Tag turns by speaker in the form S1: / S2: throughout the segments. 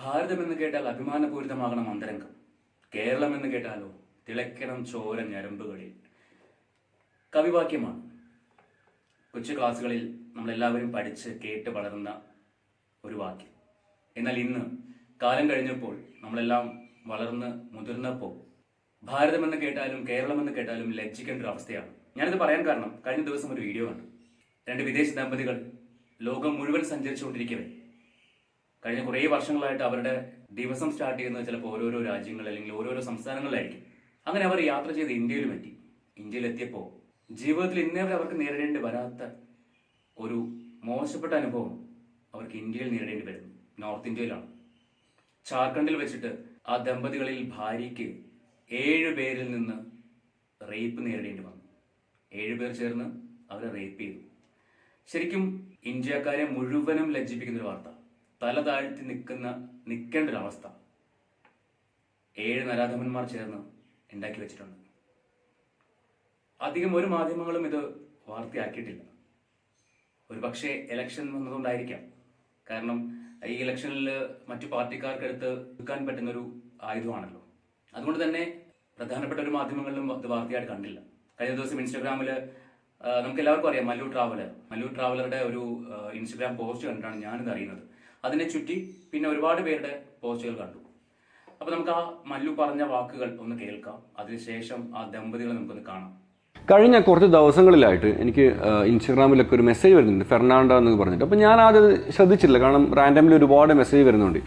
S1: ഭാരതം എന്ന് കേട്ടാൽ അഭിമാനപൂരിതമാകണം അന്തരംഗം. കേരളം എന്ന് കേട്ടാലോ തിളയ്ക്കണം ചോര ഞരമ്പുകളിൽ. കവിവാക്യമാണ്. കൊച്ചു ക്ലാസ്സുകളിൽ നമ്മളെല്ലാവരും പഠിച്ച് കേട്ട് വളർന്ന ഒരു വാക്യം. എന്നാൽ ഇന്ന് കാലം കഴിഞ്ഞപ്പോൾ നമ്മളെല്ലാം വളർന്ന് മുതിർന്നപ്പോൾ ഭാരതം എന്ന് കേട്ടാലും കേരളം എന്ന് കേട്ടാലും ലജ്ജിക്കേണ്ട ഒരു അവസ്ഥയാണ്. ഞാനിത് പറയാൻ കാരണം കഴിഞ്ഞ ദിവസം ഒരു വീഡിയോ കണ്ടു. രണ്ട് വിദേശ ദമ്പതികൾ ലോകം മുഴുവൻ സഞ്ചരിച്ചുകൊണ്ടിരിക്കവേ കഴിഞ്ഞ കുറേ വർഷങ്ങളായിട്ട് അവരുടെ ദിവസം സ്റ്റാർട്ട് ചെയ്യുന്നത് ചിലപ്പോൾ ഓരോരോ രാജ്യങ്ങൾ അല്ലെങ്കിൽ ഓരോരോ സംസ്ഥാനങ്ങളിലായിരിക്കും. അങ്ങനെ അവർ യാത്ര ചെയ്ത് ഇന്ത്യയിലും എത്തി. ഇന്ത്യയിലെത്തിയപ്പോൾ ജീവിതത്തിൽ ഇന്നേവരെ അവർക്ക് നേരിടേണ്ടി വരാത്ത ഒരു മോശപ്പെട്ട അനുഭവം അവർക്ക് ഇന്ത്യയിൽ നേരിടേണ്ടി വരുന്നു. നോർത്ത് ഇന്ത്യയിലാണ്. ജാർഖണ്ഡിൽ വെച്ചിട്ട് ആ ദമ്പതികളിൽ ഭാര്യയ്ക്ക് 7 പേരിൽ നിന്ന് റേപ്പ് നേരിടേണ്ടി വന്നു. 7 പേർ ചേർന്ന് അവരെ റേപ്പ് ചെയ്തു. ശരിക്കും ഇന്ത്യക്കാരെ മുഴുവനും ലജ്ജിപ്പിക്കുന്ന ഒരു വാർത്ത. തല താഴ്ത്തി നിൽക്കേണ്ട ഒരു അവസ്ഥ 7 നരാധമന്മാർ ചേർന്ന് ഉണ്ടാക്കി വെച്ചിട്ടുണ്ട്. അധികം ഒരു മാധ്യമങ്ങളും ഇത് വാർത്തയാക്കിയിട്ടില്ല. ഒരു പക്ഷേ ഇലക്ഷൻ വന്നതുകൊണ്ടായിരിക്കാം. കാരണം ഈ ഇലക്ഷനിൽ മറ്റു പാർട്ടിക്കാർക്കെടുത്ത് എടുക്കാൻ പറ്റുന്നൊരു ആയുധമാണല്ലോ. അതുകൊണ്ട് തന്നെ പ്രധാനപ്പെട്ട ഒരു മാധ്യമങ്ങളിലും ഇത് വാർത്തയായിട്ട് കണ്ടില്ല. കഴിഞ്ഞ ദിവസം ഇൻസ്റ്റാഗ്രാമിൽ നമുക്ക് എല്ലാവർക്കും അറിയാം മല്ലു ട്രാവലറുടെ ഒരു ഇൻസ്റ്റഗ്രാം പോസ്റ്റ് കണ്ടിട്ടാണ് ഞാനിത് അറിയുന്നത്. അതിനെ ചുറ്റി പിന്നെ ഒരുപാട് പേരുടെ പോസ്റ്റുകൾ കണ്ടു. അപ്പൊ നമുക്ക് ആ മല്ലു പറഞ്ഞ വാക്കുകൾ ഒന്ന് കേൾക്കാം. അതിനുശേഷം ആ ദമ്പതികളെ നമുക്കൊന്ന് കാണാം.
S2: കഴിഞ്ഞ കുറച്ച് ദിവസങ്ങളിലായിട്ട് എനിക്ക് ഇൻസ്റ്റാഗ്രാമിലൊക്കെ ഒരു മെസ്സേജ് വരുന്നുണ്ട്, ഫെർണാണ്ടോ എന്ന് പറഞ്ഞിട്ട്. അപ്പം ഞാൻ അത് ശ്രദ്ധിച്ചില്ല, കാരണം റാൻഡംലി ഒരുപാട് മെസ്സേജ് വരുന്നുണ്ട്.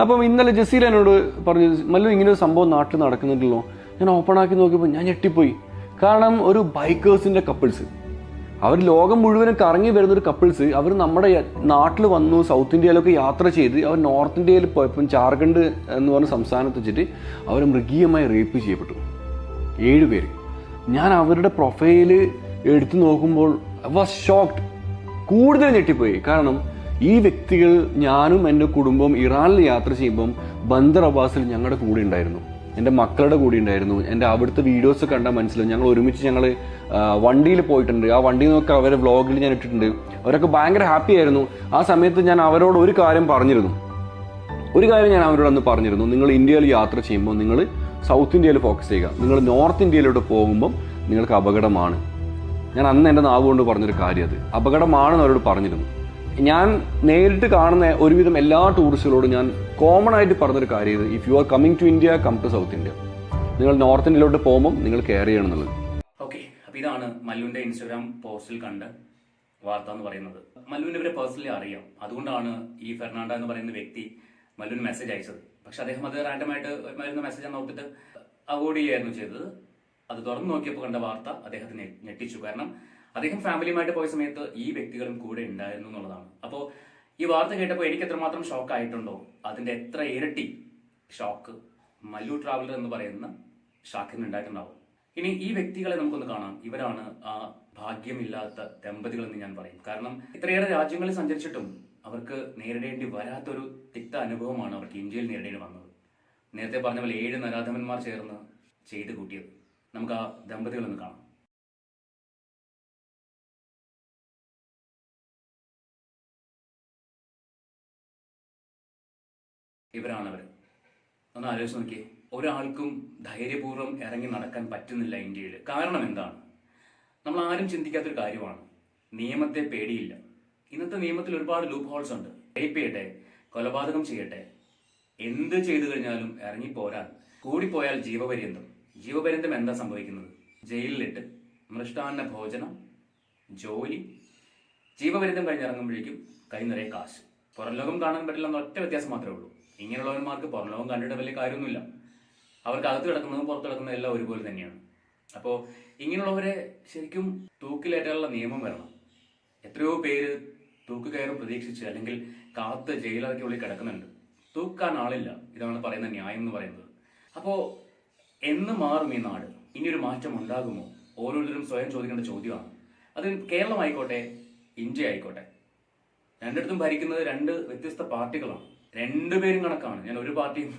S2: അപ്പം ഇന്നലെ ജസീല എന്നോട് പറഞ്ഞു, മല്ലു ഇങ്ങനെ ഒരു സംഭവം നാട്ടിൽ നടക്കുന്നുണ്ടല്ലോ. ഞാൻ ഓപ്പൺ ആക്കി നോക്കിയപ്പോൾ ഞാൻ ഞെട്ടിപ്പോയി. കാരണം ഒരു ബൈക്കേഴ്സിന്റെ കപ്പിൾസ്, അവർ ലോകം മുഴുവനും കറങ്ങി വരുന്നൊരു കപ്പിൾസ്, അവർ നമ്മുടെ നാട്ടിൽ വന്നു. സൗത്ത് ഇന്ത്യയിലൊക്കെ യാത്ര ചെയ്ത് അവർ നോർത്ത് ഇന്ത്യയിൽ പോയപ്പം ജാർഖണ്ഡ് എന്ന് പറഞ്ഞ സംസ്ഥാനത്ത് വെച്ചിട്ട് അവർ മൃഗീയമായി റേപ്പ് ചെയ്യപ്പെട്ടു. 7 പേര്. ഞാൻ അവരുടെ പ്രൊഫൈല് എടുത്തു നോക്കുമ്പോൾ വാസ് ഷോക്ക്ഡ്. കൂടുതൽ ഞെട്ടിപ്പോയി. കാരണം ഈ വ്യക്തികൾ, ഞാനും എൻ്റെ കുടുംബവും ഇറാനിൽ യാത്ര ചെയ്യുമ്പം ബന്ദർ അബ്ബാസിൽ ഞങ്ങളുടെ കൂടെ ഉണ്ടായിരുന്നു, എൻ്റെ മക്കളുടെ കൂടെ ഉണ്ടായിരുന്നു. എൻ്റെ അവിടുത്തെ വീഡിയോസ് കണ്ടാൽ മനസ്സിലാവും. ഞങ്ങൾ ഒരുമിച്ച് വണ്ടിയിൽ പോയിട്ടുണ്ട്. ആ വണ്ടിയിൽ നിന്നൊക്കെ അവരെ വ്ളോഗിൽ ഞാൻ ഇട്ടിട്ടുണ്ട്. അവരൊക്കെ ഭയങ്കര ഹാപ്പി ആയിരുന്നു. ആ സമയത്ത് ഞാൻ അവരോട് ഒരു കാര്യം ഞാൻ അവരോട് അന്ന് പറഞ്ഞിരുന്നു, നിങ്ങൾ ഇന്ത്യയിൽ യാത്ര ചെയ്യുമ്പോൾ നിങ്ങൾ സൗത്ത് ഇന്ത്യയിൽ ഫോക്കസ് ചെയ്യുക. നിങ്ങൾ നോർത്ത് ഇന്ത്യയിലോട്ട് പോകുമ്പം നിങ്ങൾക്ക് അപകടമാണ്. ഞാൻ അന്ന് എൻ്റെ നാവ് കൊണ്ട് പറഞ്ഞൊരു കാര്യം, അത് അപകടമാണെന്ന് അവരോട് പറഞ്ഞിരുന്നു. ഞാൻ നേരിട്ട് കാണുന്ന ഒരുവിധം എല്ലാ ടൂറിസ്റ്റുകളോടും ഞാൻ കോമൺ ആയിട്ട് പറഞ്ഞൊരു കാര്യം ഇത്: if you are coming to India, come to south India. നിങ്ങൾ നോർത്ത് ഇന്ത്യയിലോട്ട് പോകുമ്പോൾ നിങ്ങൾ കെയർ ചെയ്യണം എന്നുള്ളത്.
S1: ഓക്കെ, അപ്പൊ ഇതാണ് മല്ലുവിന്റെ ഇൻസ്റ്റാഗ്രാം പോസ്റ്റിൽ കണ്ട വാർത്ത എന്ന് പറയുന്നത്. മല്ലുവിനെ ഇവരെ പേഴ്സണലി അറിയാം. അതുകൊണ്ടാണ് ഈ ഫെർണാണ്ടോ എന്ന് പറയുന്ന വ്യക്തി മല്ലുവിന് മെസ്സേജ് അയച്ചത്. പക്ഷെ അദ്ദേഹം അത് റാൻഡമായിട്ട് വരുന്ന മെസ്സേജ് നോക്കിയിട്ട് അവോയ്ഡ് ചെയ്യായിരുന്നു ചെയ്തത്. അത് തുറന്നു നോക്കിയപ്പോൾ കണ്ട വാർത്ത അദ്ദേഹത്തിന് ഞെട്ടിച്ചു. കാരണം അദ്ദേഹം ഫാമിലിയുമായിട്ട് പോയ സമയത്ത് ഈ വ്യക്തികളും കൂടെ ഉണ്ടായിരുന്നു എന്നുള്ളതാണ്. അപ്പോൾ ഈ വാർത്ത കേട്ടപ്പോൾ എനിക്ക് എത്രമാത്രം ഷോക്ക് ആയിട്ടുണ്ടോ അതിന്റെ എത്ര ഇരട്ടി ഷോക്ക് മല്ലു ട്രാവലർ എന്ന് പറയുന്ന ഷാക്കിന് ഉണ്ടായിട്ടുണ്ടാവും. ഇനി ഈ വ്യക്തികളെ നമുക്കൊന്ന് കാണാം. ഇവരാണ് ആ ഭാഗ്യമില്ലാത്ത ദമ്പതികൾ എന്ന് ഞാൻ പറയും. കാരണം ഇത്രയേറെ രാജ്യങ്ങളിൽ സഞ്ചരിച്ചിട്ടും അവർക്ക് നേരിടേണ്ടി വരാത്തൊരു തിക്ത അനുഭവമാണ് അവർക്ക് ഇന്ത്യയിൽ നേരിടേണ്ടി വന്നത്. നേരത്തെ പറഞ്ഞ പോലെ 7 നരാധമന്മാർ ചേർന്ന് ചെയ്ത് കൂട്ടിയത്. നമുക്ക് ആ ദമ്പതികളൊന്ന് കാണാം. ഇവരാണവർ. ഒന്ന് ആലോചിച്ച് നോക്കിയേ. ഒരാൾക്കും ധൈര്യപൂർവ്വം ഇറങ്ങി നടക്കാൻ പറ്റുന്നില്ല ഇന്ത്യയിൽ. കാരണം എന്താണ്? നമ്മൾ ആരും ചിന്തിക്കാത്തൊരു കാര്യമാണ്. നിയമത്തെ പേടിയില്ല. ഇന്നത്തെ നിയമത്തിൽ ഒരുപാട് ലൂപ്പ് ഹോൾസ് ഉണ്ട്. റേപ്പ് ചെയ്യട്ടെ, കൊലപാതകം ചെയ്യട്ടെ, എന്ത് ചെയ്തു കഴിഞ്ഞാലും ഇറങ്ങിപ്പോരാൻ. കൂടിപ്പോയാൽ ജീവപര്യന്തം എന്താ സംഭവിക്കുന്നത്? ജയിലിലിട്ട് മൃഷ്ടാന്ന ഭോജനം, ജോലി, ജീവപര്യന്തം കഴിഞ്ഞിറങ്ങുമ്പോഴേക്കും കൈ നിറയെ കാശ്. പുറം ലോകം കാണാൻ പറ്റില്ല എന്ന ഒറ്റ വ്യത്യാസം മാത്രമേ ഉള്ളൂ. ഇങ്ങനെയുള്ളവന്മാർക്ക് പുറം ലോകം കണ്ടിട്ട് വലിയ കാര്യമൊന്നുമില്ല. അവർക്ക് അകത്ത് കിടക്കുന്നതും പുറത്ത് കിടക്കുന്നതും എല്ലാം ഒരുപോലെ തന്നെയാണ്. അപ്പോൾ ഇങ്ങനെയുള്ളവരെ ശരിക്കും തൂക്കിലേറ്റാനുള്ള നിയമം വരണം. എത്രയോ പേര് തൂക്കുകയറും പ്രതീക്ഷിച്ച് അല്ലെങ്കിൽ കാത്ത് ജയിലറയ്ക്കുള്ളിൽ കിടക്കുന്നുണ്ട്. തൂക്കാൻ ആളില്ല. ഇതാണ് പറയുന്ന ന്യായം എന്ന് പറയുന്നത്. അപ്പോൾ എന്ന് മാറും ഈ നാട്? ഇനിയൊരു മാറ്റം ഉണ്ടാകുമോ? ഓരോരുത്തരും സ്വയം ചോദിക്കേണ്ട ചോദ്യമാണ്. അത് കേരളമായിക്കോട്ടെ, ഇന്ത്യ ആയിക്കോട്ടെ, രണ്ടിടത്തും ഭരിക്കുന്നത് 2 വ്യത്യസ്ത പാർട്ടികളാണ്. 2 പേരും കണക്കാണ്. ഞാൻ ഒരു പാർട്ടിയും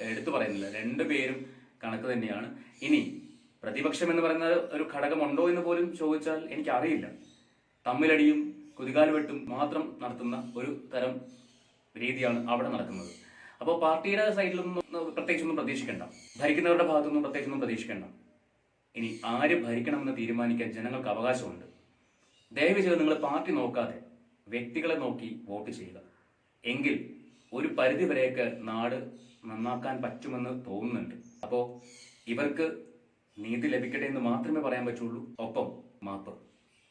S1: എടുത്തു പറയുന്നില്ല. 2 പേരും കണക്ക് തന്നെയാണ്. ഇനി പ്രതിപക്ഷം എന്ന് പറയുന്ന ഒരു ഘടകമുണ്ടോ എന്ന് പോലും ചോദിച്ചാൽ എനിക്കറിയില്ല. തമ്മിലടിയും കുതികാലുവെട്ടും മാത്രം നടത്തുന്ന ഒരു തരം രീതിയാണ് അവിടെ നടക്കുന്നത്. അപ്പോൾ പാർട്ടിയുടെ സൈഡിലൊന്നും പ്രത്യേകിച്ചൊന്നും പ്രതീക്ഷിക്കേണ്ട, ഭരിക്കുന്നവരുടെ ഭാഗത്തൊന്നും പ്രത്യേകിച്ചൊന്നും പ്രതീക്ഷിക്കേണ്ട. ഇനി ആര് ഭരിക്കണമെന്ന് തീരുമാനിക്കാൻ ജനങ്ങൾക്ക് അവകാശമുണ്ട്. ദയവ് ചെയ്ത് നിങ്ങൾ പാർട്ടി നോക്കാതെ വ്യക്തികളെ നോക്കി വോട്ട് ചെയ്യുക. എങ്കിൽ ഒരു പരിധി വരെയൊക്കെ നാട് നന്നാക്കാൻ പറ്റുമെന്ന് തോന്നുന്നുണ്ട്. അപ്പോൾ ഇവർക്ക് നീതി ലഭിക്കട്ടെ എന്ന് മാത്രമേ പറയാൻ പറ്റുള്ളൂ. ഒപ്പം മാപ്പ്.